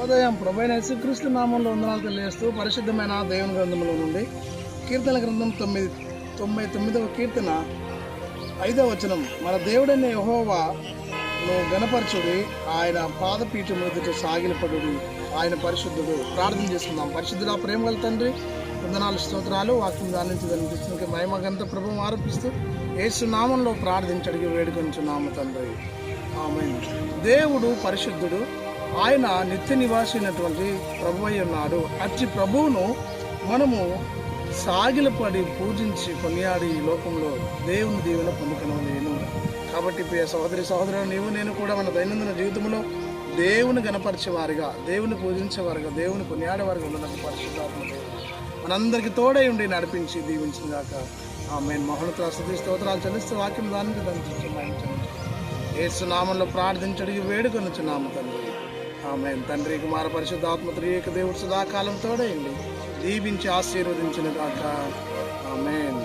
శుభోదయం. ప్రభువైన యేసుక్రీస్తు నామంలో వందనాలు తెలియజేస్తూ పరిశుద్ధమైన దేవుని గ్రంథంలో నుండి కీర్తన గ్రంథం 99వ కీర్తన 5వ వచనం. మన దేవుడైన యెహోవా నువ్వు గణపరచుడి, ఆయన పాదపీఠం ఎదుట సాగిలపడుడి, ఆయన పరిశుద్ధుడు. ప్రార్థన చేసుకుందాం. పరిశుద్ధుడా, ప్రేమ గల తండ్రి, వందనాలు, స్తోత్రాలు. వాక్యం దానించడానికి మహిమ గంత ప్రభువు ఆరోపిస్తూ యేసు నామంలో ప్రార్థించడికి వేడుకొంచున్నాము తండ్రి. ఆమేన్. దేవుడు పరిశుద్ధుడు, ఆయన నిత్య నివాసి అయినటువంటి ప్రభు అయి ఉన్నాడు. అట్టి ప్రభువును మనము సాగిలపడి పూజించి కొనియాడి ఈ లోకంలో దేవుని దీవెన పొందుకునలేను. కాబట్టి ప్రియ సహోదరి సహోదరులు, నీవు నేను కూడా మన దైనందిన జీవితంలో దేవుని గణపరిచేవారిగా, దేవుని పూజించేవారుగా, దేవుని కొనియాడేవారిగా ఉన్నటువంటి పరిశుద్ధాత్మ మనందరికీ తోడై ఉండి నడిపించి దీవించిన గాక. ఆమేన్. మహోన్నత స్తుతి స్తోత్రాలు చెల్లిస్తూ వాక్యం దానికి యేసు నామంలో ప్రార్థించడికి వేడుకొనుచున్నాము తండ్రి. ఆమేన్. తండ్రి, కుమార పరిశుద్ధాత్మ త్రియేక దేవుడు సదాకాలం తోడైండి దీవించి ఆశీర్వదించిన గాక. ఆమేన్.